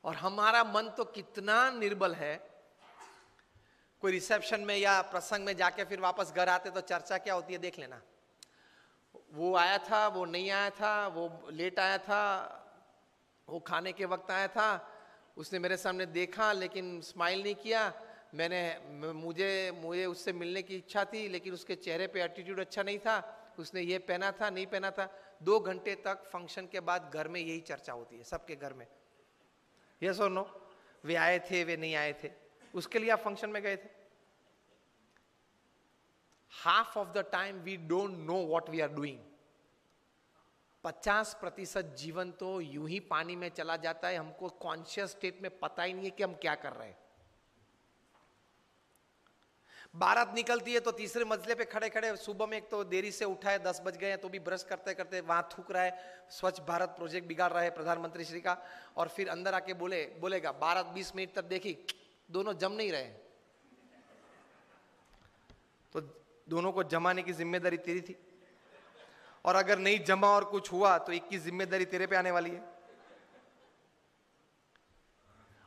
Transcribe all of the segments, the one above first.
और हमारा मन तो कितना निर्बल है, कोई रिसेप्शन में या प्रसंग में जाके फिर वापस घर आते तो चर्चा क्या होती है देख लेना, वो आया था, वो नहीं आया था, वो लेट आया था, वो खाने के वक्त आया था, उसने मेरे सामने देखा लेकिन स्माइल नहीं किया, मुझे उससे मिलने की इच्छा थी लेकिन उसके चेहरे पे एटीट्यूड अच्छा नहीं था, उसने ये पहना था नहीं पहना था। 2 घंटे तक फंक्शन के बाद घर में यही चर्चा होती है सबके घर में, यस और नो, वे आए थे वे नहीं आए थे, उसके लिए आप फंक्शन में गए थे। Half of the time we don't know what we are doing. 50% जीवन तो यूं ही पानी में चला जाता है, हमको कॉन्शियस स्टेट में पता ही नहीं है कि हम क्या कर रहे हैं। बारात निकलती है तो तीसरे मंजिले पे खड़े खड़े, सुबह में एक तो देरी से उठा है, 10 बज गए हैं तो भी ब्रश करते करते वहां थूक रहा है, स्वच्छ भारत प्रोजेक्ट बिगाड़ रहा है प्रधानमंत्री श्री का, और फिर अंदर आके बोलेगा बारात 20 मिनट तक देखी, दोनों जम नहीं रहे, तो दोनों को जमाने की जिम्मेदारी तेरी थी, और अगर नहीं जमा और कुछ हुआ तो एक की जिम्मेदारी तेरे पे आने वाली है।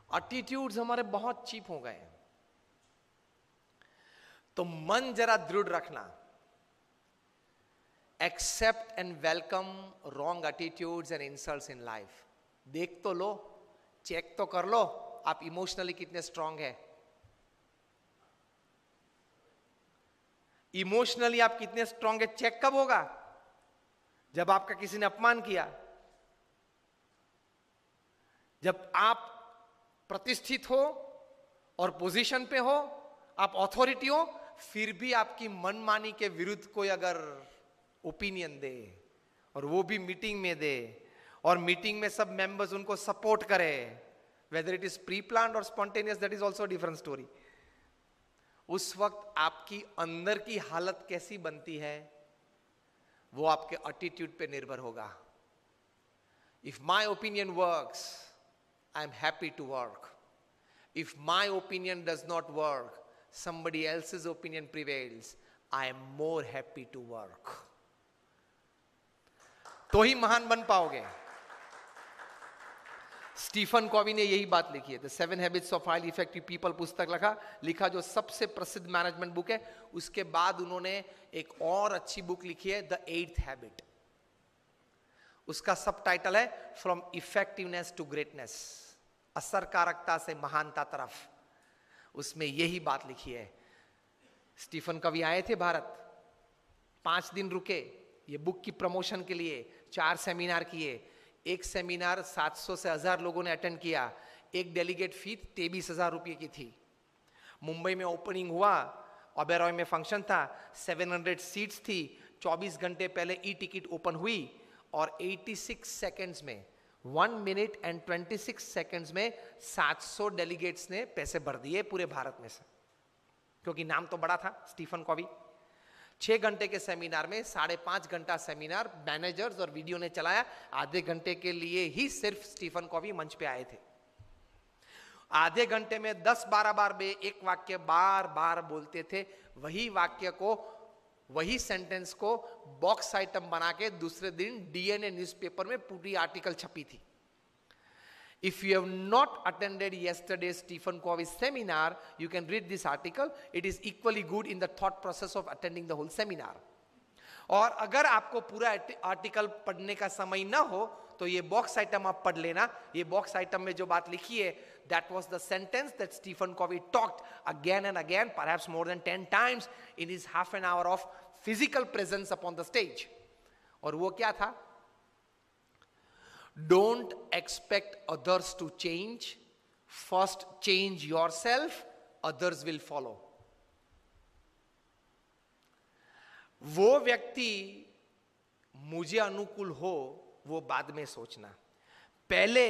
एटीट्यूड्स हमारे बहुत चीप हो गए हैं। तो मन जरा दृढ़ रखना, accept and welcome wrong attitudes and insults in life. देख तो लो, चेक तो कर लो आप इमोशनली कितने स्ट्रांग है, इमोशनली आप कितने स्ट्रांग है। चेक कब होगा? जब आपका किसी ने अपमान किया, जब आप प्रतिष्ठित हो और पोजीशन पे हो, आप अथॉरिटी हो, फिर भी आपकी मनमानी के विरुद्ध कोई अगर ओपिनियन दे और वो भी मीटिंग में दे और मीटिंग में सब मेंबर्स उनको सपोर्ट करे, whether it is pre planned और spontaneous, that is also different story. उस वक्त आपकी अंदर की हालत कैसी बनती है वो आपके एटीट्यूड पे निर्भर होगा। If my opinion works, I am happy to work. If my opinion does not work, somebody else's opinion prevails, I am more happy to work. तो ही महान बन पाओगे। स्टीफन कॉवी ने यही बात लिखी है, the 7 habits of highly effective people पुस्तक लिखा जो सबसे प्रसिद्ध मैनेजमेंट बुक है। उसके बाद उन्होंने एक और अच्छी बुक लिखी है, द 8th हैबिट। उसका सब टाइटल है फ्रॉम इफेक्टिवनेस टू ग्रेटनेस, असरकारकता से महानता तरफ। उसमें यही बात लिखी है। स्टीफन कवी आए थे भारत, 5 दिन रुके ये बुक की प्रमोशन के लिए, 4 सेमिनार किए। एक सेमिनार 700 से 1000 लोगों ने अटेंड किया, एक डेलीगेट फी 23,000 रुपये की थी। मुंबई में ओपनिंग हुआ, ओबेरॉय में फंक्शन था, 700 सीट्स थी। 24 घंटे पहले ई टिकट ओपन हुई और 86 सेकेंड्स में, 1 मिनट एंड 26 सेकेंड्स में 700 डेलीगेट्स ने पैसे भर दिए पूरे भारत में से, क्योंकि नाम तो बड़ा था स्टीफन कॉवी। 6 घंटे के सेमिनार में 5.5 घंटा सेमिनार मैनेजर्स और वीडियो ने चलाया। आधे घंटे के लिए ही सिर्फ स्टीफन कॉवी मंच पे आए थे। आधे घंटे में 10-12 बार वे एक वाक्य बार बार बोलते थे। वही वाक्य को, वही सेंटेंस को बॉक्स आइटम बना के दूसरे दिन डीएनए न्यूज़पेपर में पूरी आर्टिकल छपी थी। If you have not attended yesterday's Stephen Covey's seminar, you can read this article. It is equally good in the thought process of attending the whole seminar. और अगर आपको पूरा आर्टिकल पढ़ने का समय ना हो तो ये बॉक्स आइटम आप पढ़ लेना। ये बॉक्स आइटम में जो बात लिखी है, that was the sentence that Stephen Covey talked again and again, perhaps more than 10 times in his half an hour of physical presence upon the stage. और वो क्या था? Don't expect others to change. First change yourself, others will follow. वो व्यक्ति मुझे अनुकूल हो वो बाद में सोचना, पहले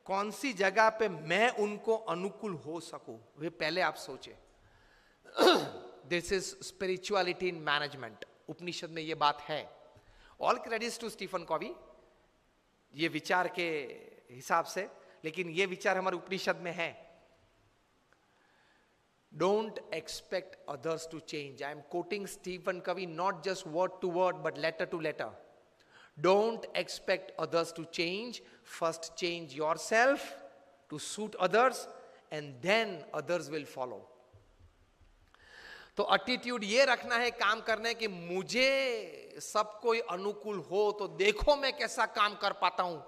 कौन सी जगह पे मैं उनको अनुकूल हो सकूं वे पहले आप सोचे। This is spirituality in management. Upanishad में ये बात है। All credits to Stephen Covey ये विचार के हिसाब से, लेकिन ये विचार हमारे उपनिषद में है। Don't expect others to change. I am quoting Stephen Covey not just word to word but letter to letter. Don't expect others to change. First change yourself to suit others, and then others will follow. तो attitude ये रखना है काम करने कि मुझे सब कोई अनुकूल हो तो देखो मैं कैसा काम कर पाता हूं,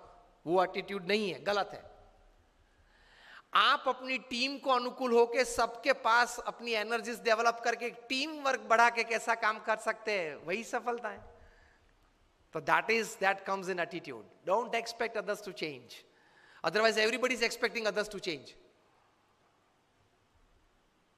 वो एटीट्यूड नहीं है, गलत है. आप अपनी टीम को अनुकूल होके सबके पास अपनी एनर्जीज डेवलप करके टीम वर्क बढ़ा के कैसा काम कर सकते हैं, वही सफलता है. तो that comes in attitude. Don't expect others to change. Otherwise everybody is expecting others to change.